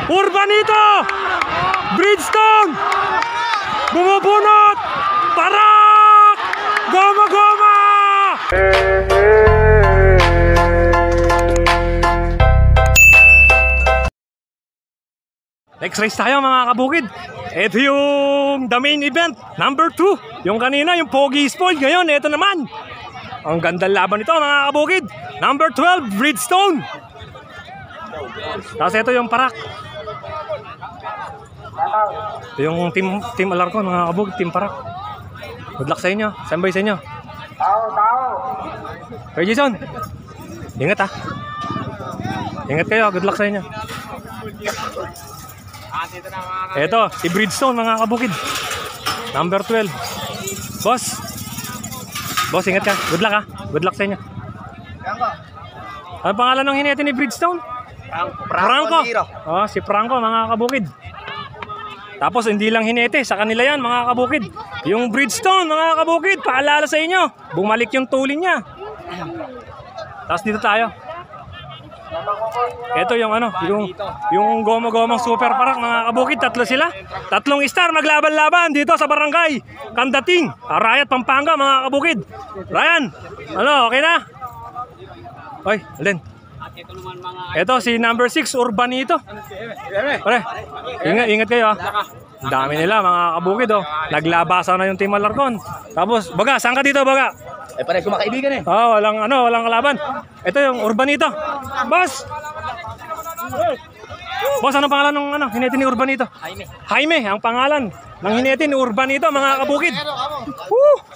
Urbanito! Bridgestone! Bumubunot! Parak! Goma-goma! Next race tayo mga kabukid. Ito yung the main event, number 2. Yung kanina, yung Pogi Spoil. Ngayon, ito naman. Ang gandang laban nito mga kabukid. Number 12, Bridgestone. Tapos ito yung Parak. Ito yung team Alarcon mga kabukid, team Parak. Good luck sa inyo. Sambay sa inyo. Kuya Jason, ingat ha. Ingat kayo, good luck sa inyo. Ito, si Bridgestone mga kabukid. Number 12. Boss. Boss, ingat ka. Good luck ha. Good luck sa inyo. Ano pangalan ng hinete ni Bridgestone? Franco. Oh, si Franco mga kabukid. Tapos hindi lang hinete, sa kanila yan mga kabukid. Yung Bridgestone mga kabukid, paalala sa inyo. Bumalik yung tuling niya. Tapos dito tayo. Ito yung ano, yung goma-gomang super parak mga kabukid, tatlo sila. Tatlong star maglaban-laban dito sa barangay Kandating, Arayat, Pampanga mga kabukid. Ryan, ano, okay na? Oy, alin? Ito si number 6 Urbanito. Pare, ingat kayo ha. Ang dami nila mga kabukid oh. Naglabasa na yung team Alarcon. Tapos, Baga, saan ka dito Baga? Eh pare ko makaibigan eh. Oh, walang kalaban. Ito yung Urbanito. Boss. Boss, anong pangalan ng hinete ni Urbanito? Jaime. Jaime, ang pangalan ng hinete ni Urbanito mga kabukid.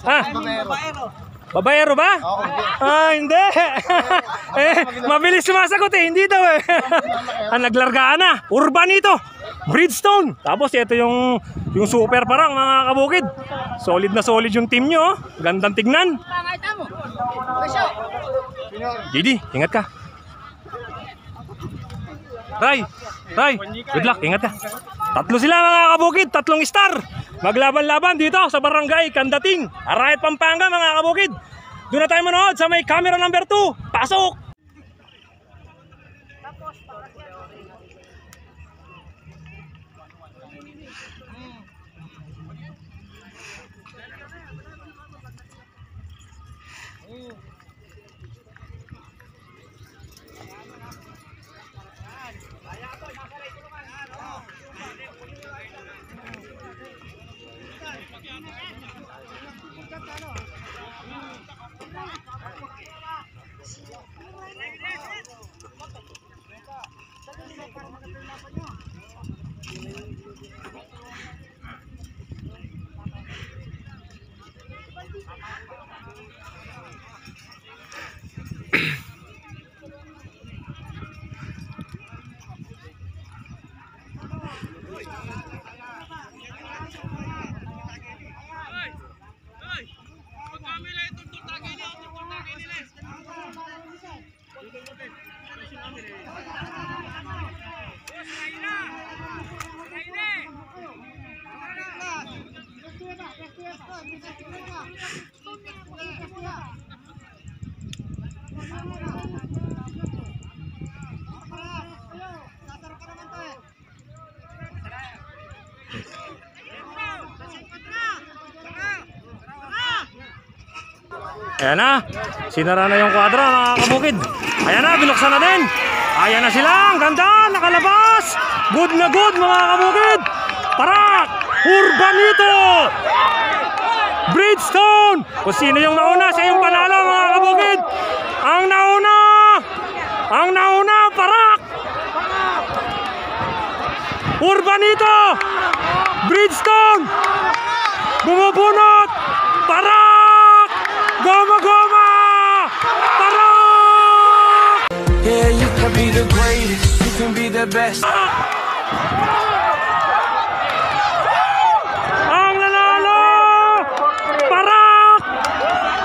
Ha? Babayero ba? Ah, hindi. Mabilis sumasagot eh, hindi daw eh. Ang naglargaan na, Urbanito, Bridgestone. Tapos ito yung super parang mga kabukid. Solid na solid yung team nyo, gandang tignan. Didi, ingat ka. Ray, good luck, ingat ka. Tatlo sila mga kabukid, tatlong star. Maglaban-laban dito sa barangay Kandating, Arayat, Pampanga mga kabukid. Doon na tayo manood sa may camera number 2. Pasok! Ayan na, sinara na yung kwadra mga kabukid. Ayan na, binuksan na din. Ayan na sila, ang ganda, nakalabas. Good na good mga kabukid. Parak, Urbanito, Bridgestone. Kung sino yung nauna, siya yung panalo mga kabukid. Ang nauna, Parak, Urbanito, Bridgestone, bumubunot, Parak. Goma-goma! Parak! Yeah, you can be the greatest, you can be the best. Ang nanalo! Parak!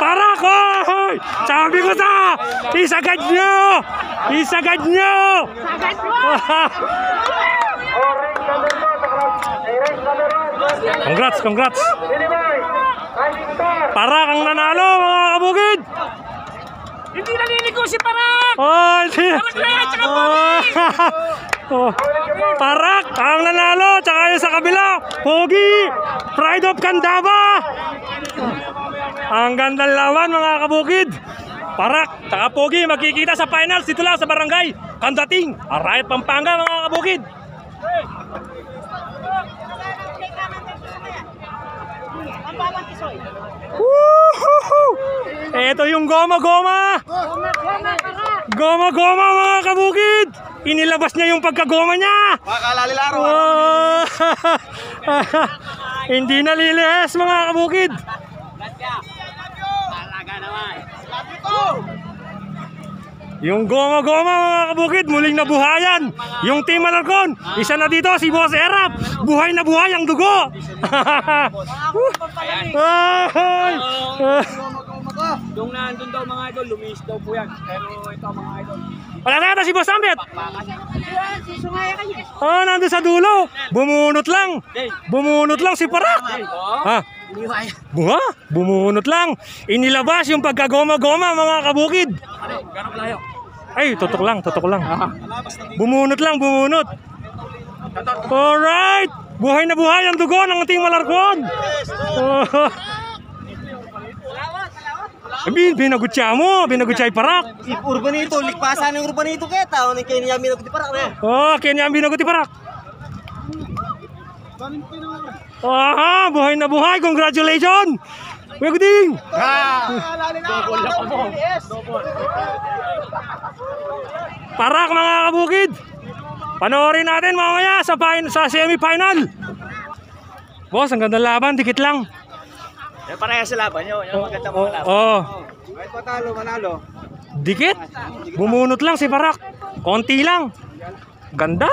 Parak! Hoy! Sabi ko sa! Isagad nyo! Isagad nyo! Congrats! Parak ang nanalo mga kabukid! Hindi naliligo si Parak! Oh, hindi! Oh. Parak ang nanalo, tsaka yung sa kabila. Pogi, Pride of Candaba. Ang gandang lawan mga kabukid. Parak, tsaka Pogi magkikita sa finals dito lang sa barangay Kandating, Arayat, Pampanga mga kabukid. Woohoo! Ito yung goma-goma. Goma-goma mga kabukid. Inilabas niya yung pagkagoma niya. Makalalilaro. Oh. Hindi nalilihis mga kabukid. Yung goma-goma mga kabukid, muling nabuhayan. Yung Team Alarcon, isa na dito si Boss Erap. Buhay na buhay ang dugo. Yung nandun daw mga idol, lumis daw po yan. Pero ito mga idol. Wala na si Boss Ambet. Oh, nandun sa dulo. Bumunot lang. Bumunot lang si Parak. Ha? Buha? Bumunot lang. Inilabas yung pagkagoma-goma mga kabukid. Ay, tutok lang, tutok lang. Bumunot lang, bumunot. Alright. Buhay na buhay ang dugo ng ating Alarcon. Binagutya mo, binagutya Parak. Urbanito, likpasan ng urbanito kita. O, kaya niya minagot di Parak na. Oh, kaya niya ang binagot ni Parak. Aha, buhay na buhay. Congratulations. Kuya Guding. Parak mga kabukid. Panoorin natin mamaya sa semi-final. Boss, ang ganda laban, dikit lang. Yung pareha sa laban nyo, yung maganda mga laban. Oh, Kahit matalo, manalo. dikit. Bumunot lang si Parak. Konti lang. Ganda.